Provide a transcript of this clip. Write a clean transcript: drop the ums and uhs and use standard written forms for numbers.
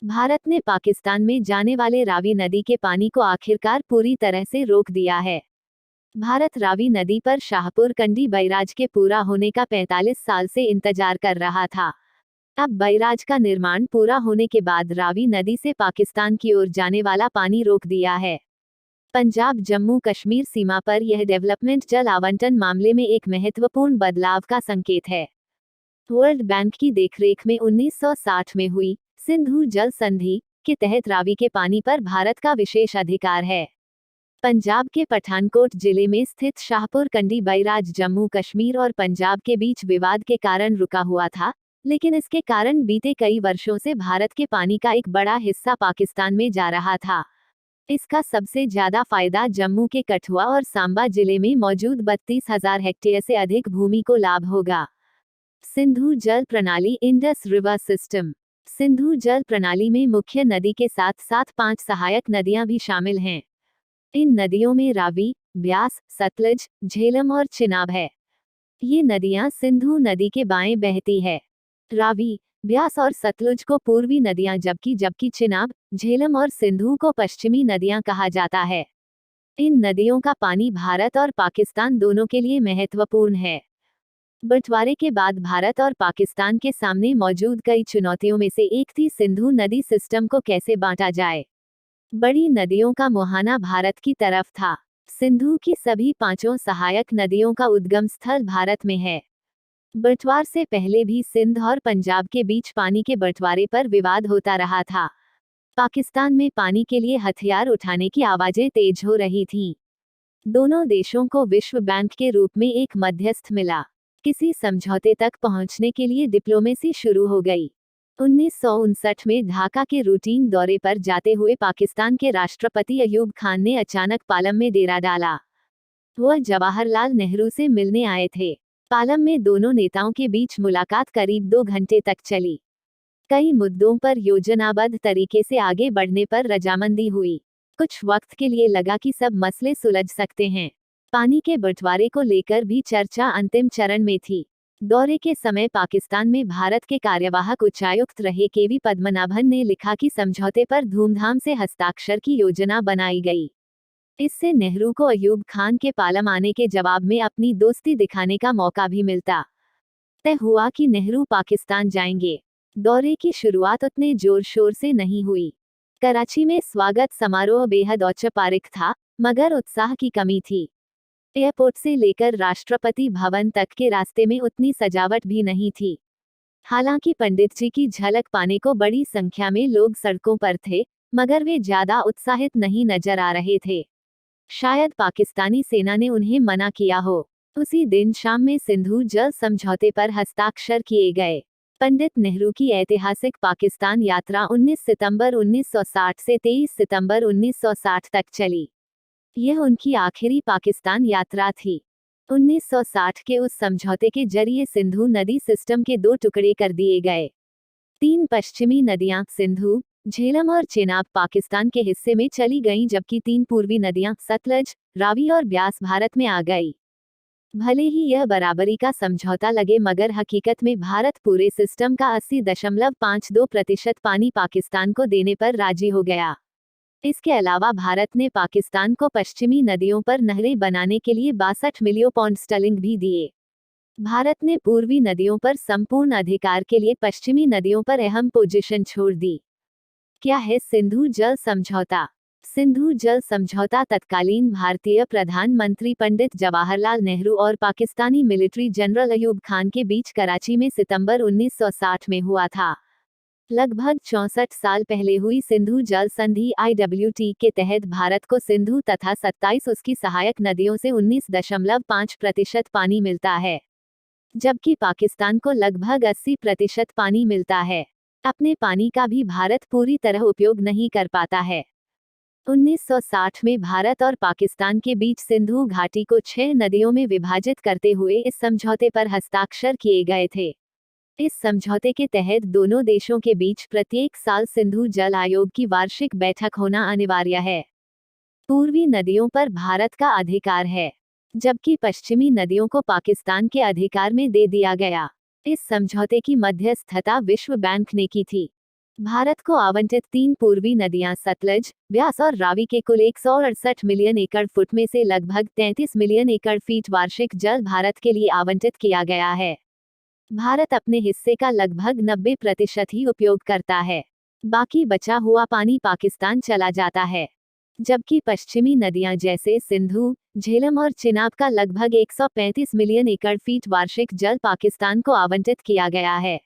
भारत ने पाकिस्तान में जाने वाले रावी नदी के पानी को आखिरकार पूरी तरह से रोक दिया है। भारत रावी नदी पर शाहपुर कंडी बैराज के पूरा होने का 45 साल से इंतजार कर रहा था। अब बैराज का निर्माण पूरा होने के बाद रावी नदी से पाकिस्तान की ओर जाने वाला पानी रोक दिया है। पंजाब जम्मू कश्मीर सीमा पर यह डेवलपमेंट जल आवंटन मामले में एक महत्वपूर्ण बदलाव का संकेत है। वर्ल्ड बैंक की देखरेख में 1960 में हुई सिंधु जल संधि के तहत रावी के पानी पर भारत का विशेष अधिकार है। पंजाब के पठानकोट जिले में स्थित शाहपुर कंडी बैराज जम्मू कश्मीर और पंजाब के बीच विवाद के कारण रुका हुआ था, लेकिन इसके कारण बीते कई वर्षों से भारत के पानी का एक बड़ा हिस्सा पाकिस्तान में जा रहा था। इसका सबसे ज्यादा फायदा जम्मू के कठुआ और सांबा जिले में मौजूद 32,000 हेक्टेयर से अधिक भूमि को लाभ होगा। सिंधु जल प्रणाली इंडस रिवर सिस्टम। सिंधु जल प्रणाली में मुख्य नदी के साथ साथ 5 सहायक नदियां भी शामिल हैं। इन नदियों में रावी, ब्यास, सतलज, झेलम और चिनाब है। ये नदियां सिंधु नदी के बाएं बहती है। रावी, ब्यास और सतलुज को पूर्वी नदियां जबकि चिनाब, झेलम और सिंधु को पश्चिमी नदियां कहा जाता है। इन नदियों का पानी भारत और पाकिस्तान दोनों के लिए महत्वपूर्ण है। बंटवारे के बाद भारत और पाकिस्तान के सामने मौजूद कई चुनौतियों में से एक थी सिंधु नदी सिस्टम को कैसे बांटा जाए। बड़ी नदियों का मुहाना भारत की तरफ था। सिंधु की सभी 5 सहायक नदियों का उद्गम स्थल भारत में है। बंटवार से पहले भी सिंध और पंजाब के बीच पानी के बंटवारे पर विवाद होता रहा था। पाकिस्तान में पानी के लिए हथियार उठाने की आवाजें तेज हो रही थीं। दोनों देशों को विश्व बैंक के रूप में एक मध्यस्थ मिला। किसी समझौते तक पहुंचने के लिए डिप्लोमेसी शुरू हो गई। 1959 में ढाका के रूटीन दौरे पर जाते हुए पाकिस्तान के राष्ट्रपति अयूब खान ने अचानक पालम में डेरा डाला। वह जवाहरलाल नेहरू से मिलने आए थे। पालम में दोनों नेताओं के बीच मुलाकात करीब 2 घंटे तक चली। कई मुद्दों पर योजनाबद्ध तरीके से आगे बढ़ने पर रजामंदी हुई। कुछ वक्त के लिए लगा कि सब मसले सुलझ सकते हैं। पानी के बंटवारे को लेकर भी चर्चा अंतिम चरण में थी। दौरे के समय पाकिस्तान में भारत के कार्यवाहक उच्चायुक्त रहे केवी पद्मनाभन ने लिखा कि समझौते पर धूमधाम से हस्ताक्षर की योजना बनाई गई। इससे नेहरू को अयूब खान के पालम आने के जवाब में अपनी दोस्ती दिखाने का मौका भी मिलता। तय हुआ कि नेहरू पाकिस्तान जाएंगे। दौरे की शुरुआत उतने जोर शोर से नहीं हुई। कराची में स्वागत समारोह बेहद औपचारिक था, मगर उत्साह की कमी थी। एयरपोर्ट से लेकर राष्ट्रपति भवन तक के रास्ते में उतनी सजावट भी नहीं थी। हालांकि पंडित जी की झलक पाने को बड़ी संख्या में लोग सड़कों पर थे, मगर वे ज्यादा उत्साहित नहीं नजर आ रहे थे। शायद पाकिस्तानी सेना ने उन्हें मना किया हो। उसी दिन शाम में सिंधु जल समझौते पर हस्ताक्षर किए गए। पंडित नेहरू की ऐतिहासिक पाकिस्तान यात्रा 19 सितंबर 1960 से 23 सितंबर 1960 तक चली। यह उनकी आखिरी पाकिस्तान यात्रा थी। 1960 के उस समझौते के जरिए सिंधु नदी सिस्टम के 2 टुकड़े कर दिए गए। 3 पश्चिमी नदियां सिंधु, झेलम और चिनाब पाकिस्तान के हिस्से में चली गईं, जबकि 3 पूर्वी नदियां सतलज, रावी और ब्यास भारत में आ गई। भले ही यह बराबरी का समझौता लगे, मगर हकीकत में भारत पूरे सिस्टम का 80.52% पानी पाकिस्तान को देने पर राजी हो गया। इसके अलावा भारत ने पाकिस्तान को पश्चिमी नदियों पर नहरें बनाने के लिए 62 मिलियन पाउंड स्टर्लिंग भी दिए। भारत ने पूर्वी नदियों पर संपूर्ण अधिकार के लिए पश्चिमी नदियों पर अहम पोजीशन छोड़ दी। क्या है सिंधु जल समझौता? सिंधु जल समझौता तत्कालीन भारतीय प्रधानमंत्री पंडित जवाहरलाल नेहरू और पाकिस्तानी मिलिट्री जनरल अयूब खान के बीच कराची में सितंबर 1960 में हुआ था। लगभग 64 साल पहले हुई सिंधु जल संधि IWT के तहत भारत को सिंधु तथा 27 उसकी सहायक नदियों से 19.5% पानी मिलता है, जबकि पाकिस्तान को लगभग 80% पानी मिलता है। अपने पानी का भी भारत पूरी तरह उपयोग नहीं कर पाता है। 1960 में भारत और पाकिस्तान के बीच सिंधु घाटी को 6 नदियों में विभाजित करते हुए इस समझौते पर हस्ताक्षर किए गए थे। इस समझौते के तहत दोनों देशों के बीच प्रत्येक साल सिंधु जल आयोग की वार्षिक बैठक होना अनिवार्य है। पूर्वी नदियों पर भारत का अधिकार है, जबकि पश्चिमी नदियों को पाकिस्तान के अधिकार में दे दिया गया। इस समझौते की मध्यस्थता विश्व बैंक ने की थी। भारत को आवंटित 3 पूर्वी नदियां सतलज, ब्यास और रावी के कुल 168 मिलियन एकड़ फुट में से लगभग 33 मिलियन एकड़ फीट वार्षिक जल भारत के लिए आवंटित किया गया है। भारत अपने हिस्से का लगभग 90% ही उपयोग करता है। बाकी बचा हुआ पानी पाकिस्तान चला जाता है। जबकि पश्चिमी नदियां जैसे सिंधु, झेलम और चिनाब का लगभग 135 मिलियन एकड़ फीट वार्षिक जल पाकिस्तान को आवंटित किया गया है।